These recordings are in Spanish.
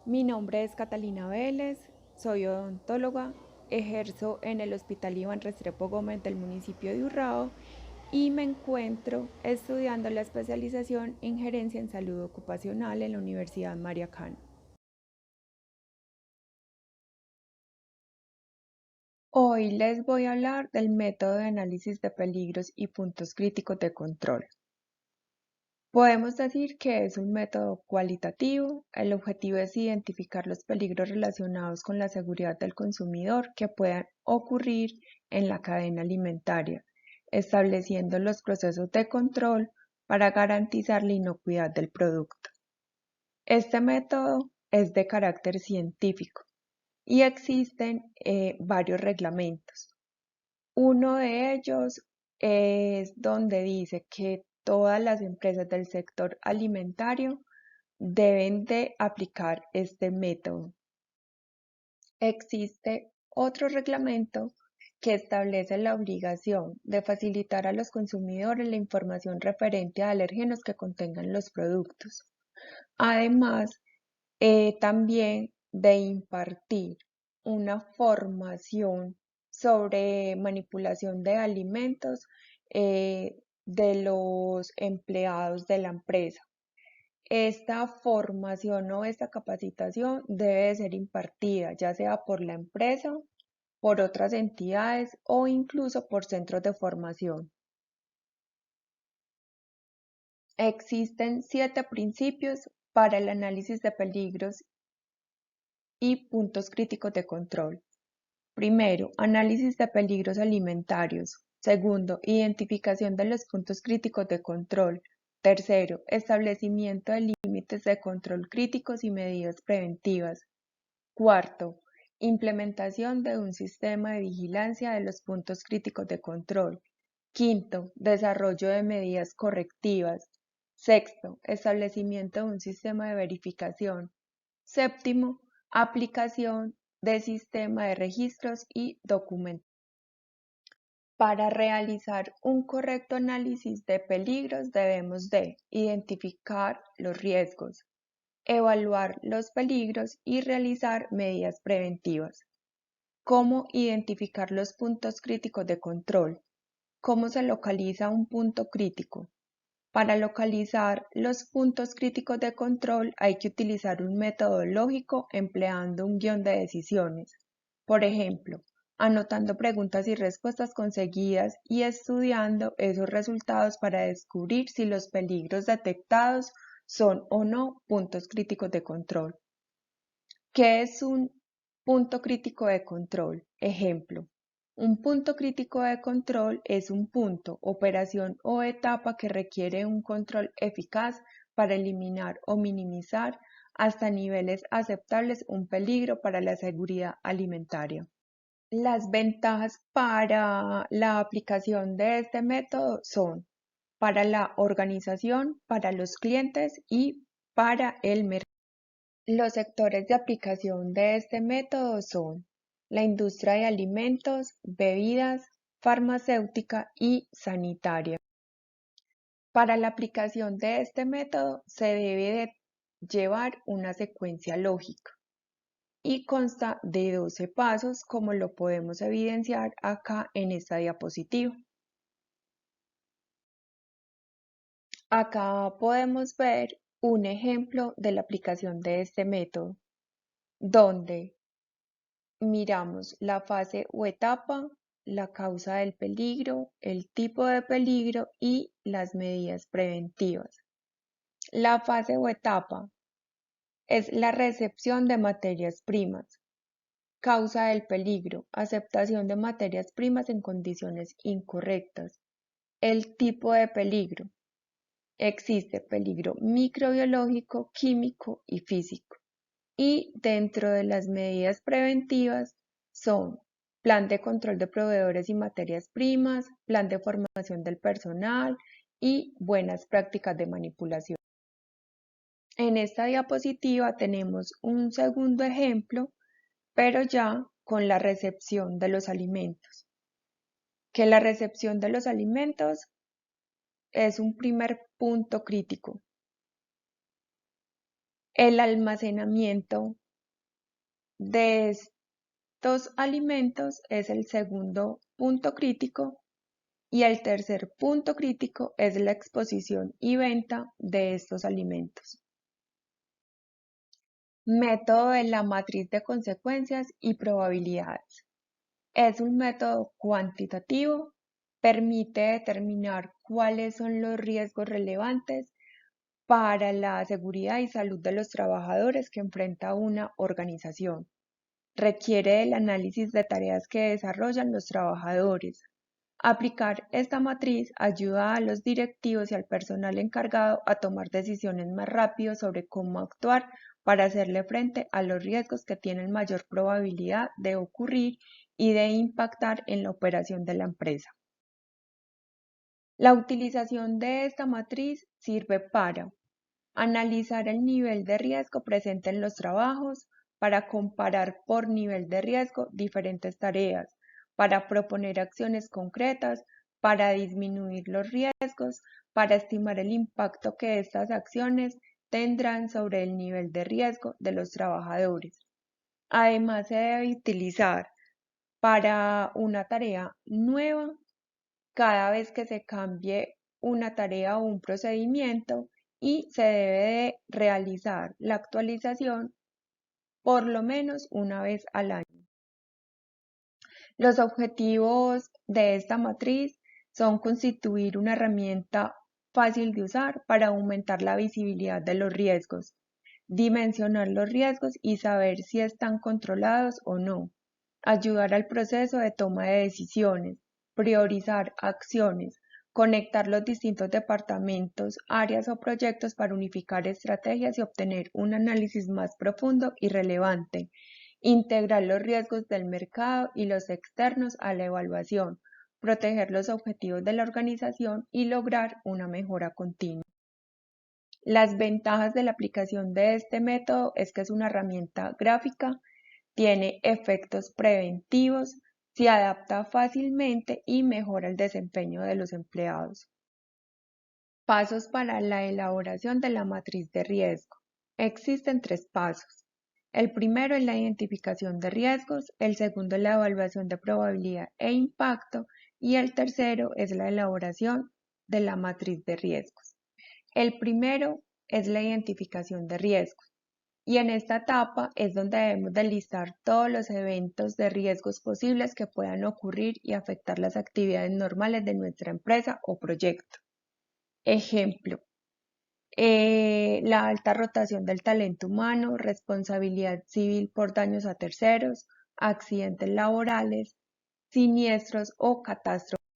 Mi nombre es Catalina Vélez, soy odontóloga, ejerzo en el Hospital Iván Restrepo Gómez del municipio de Urrao y me encuentro estudiando la especialización en gerencia en salud ocupacional en la Universidad María Cano. Hoy les voy a hablar del método de análisis de peligros y puntos críticos de control. Podemos decir que es un método cualitativo. El objetivo es identificar los peligros relacionados con la seguridad del consumidor que puedan ocurrir en la cadena alimentaria, estableciendo los procesos de control para garantizar la inocuidad del producto. Este método es de carácter científico y existen varios reglamentos. Uno de ellos es donde dice que todas las empresas del sector alimentario deben de aplicar este método. Existe otro reglamento que establece la obligación de facilitar a los consumidores la información referente a alérgenos que contengan los productos. Además, también de impartir una formación sobre manipulación de alimentos de los empleados de la empresa. Esta formación o esta capacitación debe de ser impartida ya sea por la empresa, por otras entidades o incluso por centros de formación. Existen 7 principios para el análisis de peligros y puntos críticos de control. Primero, análisis de peligros alimentarios. Segundo, identificación de los puntos críticos de control. Tercero, establecimiento de límites de control críticos y medidas preventivas. Cuarto, implementación de un sistema de vigilancia de los puntos críticos de control. Quinto, desarrollo de medidas correctivas. Sexto, establecimiento de un sistema de verificación. Séptimo, aplicación de sistema de registros y documentos. Para realizar un correcto análisis de peligros debemos de identificar los riesgos, evaluar los peligros y realizar medidas preventivas. ¿Cómo identificar los puntos críticos de control? ¿Cómo se localiza un punto crítico? Para localizar los puntos críticos de control hay que utilizar un método lógico empleando un guión de decisiones. Por ejemplo, anotando preguntas y respuestas conseguidas y estudiando esos resultados para descubrir si los peligros detectados son o no puntos críticos de control. ¿Qué es un punto crítico de control? Ejemplo, un punto crítico de control es un punto, operación o etapa que requiere un control eficaz para eliminar o minimizar hasta niveles aceptables un peligro para la seguridad alimentaria. Las ventajas para la aplicación de este método son para la organización, para los clientes y para el mercado. Los sectores de aplicación de este método son la industria de alimentos, bebidas, farmacéutica y sanitaria. Para la aplicación de este método se debe de llevar una secuencia lógica y consta de 12 pasos, como lo podemos evidenciar acá en esta diapositiva. Acá podemos ver un ejemplo de la aplicación de este método, donde miramos la fase o etapa, la causa del peligro, el tipo de peligro y las medidas preventivas. La fase o etapa es la recepción de materias primas. Causa del peligro, aceptación de materias primas en condiciones incorrectas. El tipo de peligro. Existe peligro microbiológico, químico y físico. Y dentro de las medidas preventivas son plan de control de proveedores y materias primas, plan de formación del personal y buenas prácticas de manipulación. En esta diapositiva tenemos un segundo ejemplo, pero ya con la recepción de los alimentos. Que la recepción de los alimentos es un primer punto crítico. El almacenamiento de estos alimentos es el segundo punto crítico y el tercer punto crítico es la exposición y venta de estos alimentos. Método de la matriz de consecuencias y probabilidades. Es un método cuantitativo, permite determinar cuáles son los riesgos relevantes para la seguridad y salud de los trabajadores que enfrenta una organización. Requiere el análisis de tareas que desarrollan los trabajadores. Aplicar esta matriz ayuda a los directivos y al personal encargado a tomar decisiones más rápido sobre cómo actuar para hacerle frente a los riesgos que tienen mayor probabilidad de ocurrir y de impactar en la operación de la empresa. La utilización de esta matriz sirve para analizar el nivel de riesgo presente en los trabajos, para comparar por nivel de riesgo diferentes tareas, para proponer acciones concretas, para disminuir los riesgos, para estimar el impacto que estas acciones tendrán sobre el nivel de riesgo de los trabajadores. Además, se debe utilizar para una tarea nueva cada vez que se cambie una tarea o un procedimiento y se debe de realizar la actualización por lo menos una vez al año. Los objetivos de esta matriz son constituir una herramienta fácil de usar para aumentar la visibilidad de los riesgos, dimensionar los riesgos y saber si están controlados o no, ayudar al proceso de toma de decisiones, priorizar acciones, conectar los distintos departamentos, áreas o proyectos para unificar estrategias y obtener un análisis más profundo y relevante, integrar los riesgos del mercado y los externos a la evaluación, proteger los objetivos de la organización y lograr una mejora continua. Las ventajas de la aplicación de este método es que es una herramienta gráfica, tiene efectos preventivos, se adapta fácilmente y mejora el desempeño de los empleados. Pasos para la elaboración de la matriz de riesgo. Existen 3 pasos. El primero es la identificación de riesgos, el segundo es la evaluación de probabilidad e impacto y el tercero es la elaboración de la matriz de riesgos. El primero es la identificación de riesgos. Y en esta etapa es donde debemos de listar todos los eventos de riesgos posibles que puedan ocurrir y afectar las actividades normales de nuestra empresa o proyecto. Ejemplo, la alta rotación del talento humano, responsabilidad civil por daños a terceros, accidentes laborales, siniestros o catástrofes.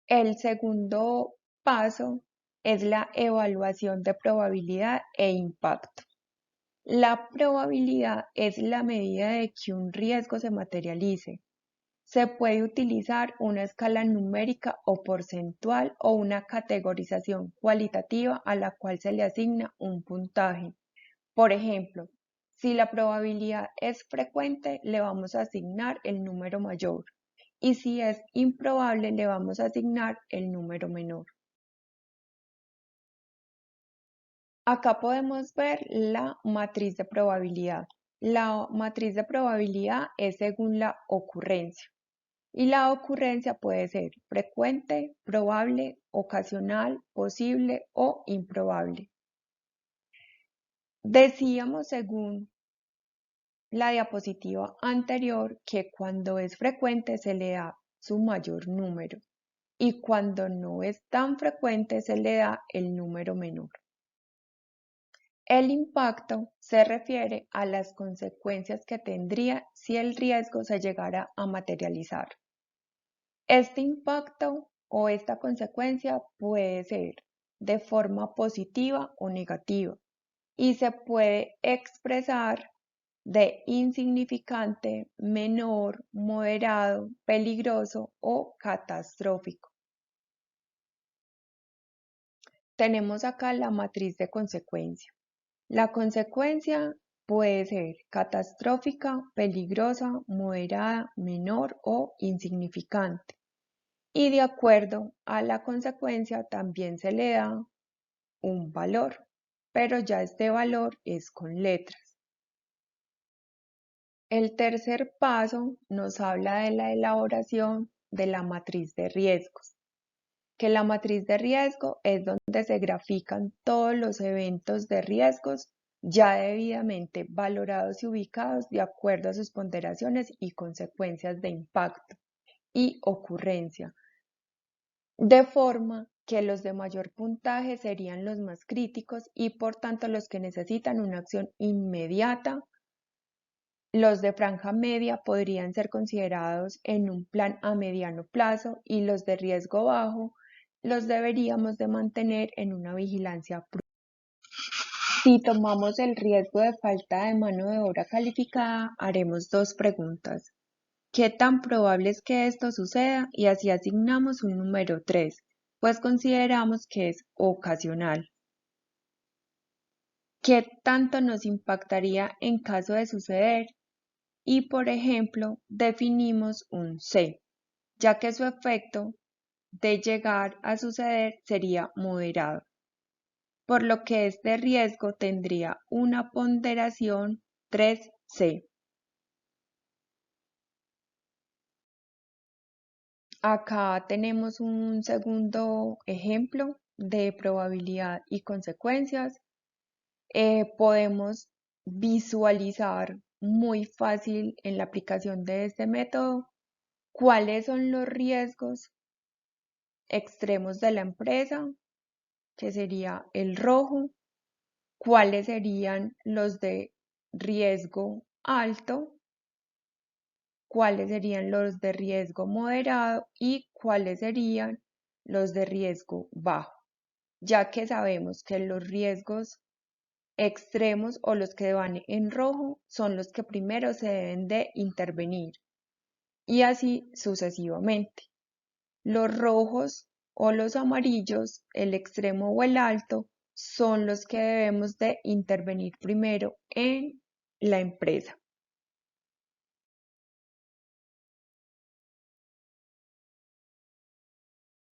El segundo paso es la evaluación de probabilidad e impacto. La probabilidad es la medida de que un riesgo se materialice. Se puede utilizar una escala numérica o porcentual o una categorización cualitativa a la cual se le asigna un puntaje. Por ejemplo, si la probabilidad es frecuente, le vamos a asignar el número mayor y si es improbable, le vamos a asignar el número menor. Acá podemos ver la matriz de probabilidad. La matriz de probabilidad es según la ocurrencia y la ocurrencia puede ser frecuente, probable, ocasional, posible o improbable. Decíamos según la diapositiva anterior que cuando es frecuente se le da su mayor número y cuando no es tan frecuente se le da el número menor. El impacto se refiere a las consecuencias que tendría si el riesgo se llegara a materializar. Este impacto o esta consecuencia puede ser de forma positiva o negativa y se puede expresar de insignificante, menor, moderado, peligroso o catastrófico. Tenemos acá la matriz de consecuencia. La consecuencia puede ser catastrófica, peligrosa, moderada, menor o insignificante. Y de acuerdo a la consecuencia también se le da un valor. pero ya este valor es con letras. El tercer paso nos habla de la elaboración de la matriz de riesgos, que la matriz de riesgo es donde se grafican todos los eventos de riesgos ya debidamente valorados y ubicados de acuerdo a sus ponderaciones y consecuencias de impacto y ocurrencia, de forma que los de mayor puntaje serían los más críticos y por tanto los que necesitan una acción inmediata. Los de franja media podrían ser considerados en un plan a mediano plazo y los de riesgo bajo los deberíamos de mantener en una vigilancia prudente. Si tomamos el riesgo de falta de mano de obra calificada, haremos dos preguntas. ¿Qué tan probable es que esto suceda? Y así asignamos un número 3, pues consideramos que es ocasional. ¿Qué tanto nos impactaría en caso de suceder? Y, por ejemplo, definimos un C, ya que su efecto de llegar a suceder sería moderado, por lo que este riesgo tendría una ponderación 3C. Acá tenemos un segundo ejemplo de probabilidad y consecuencias. Podemos visualizar muy fácil en la aplicación de este método cuáles son los riesgos extremos de la empresa, que sería el rojo, cuáles serían los de riesgo alto, cuáles serían los de riesgo moderado y cuáles serían los de riesgo bajo, ya que sabemos que los riesgos extremos o los que van en rojo son los que primero se deben de intervenir y así sucesivamente. Los rojos o los amarillos, el extremo o el alto, son los que debemos de intervenir primero en la empresa.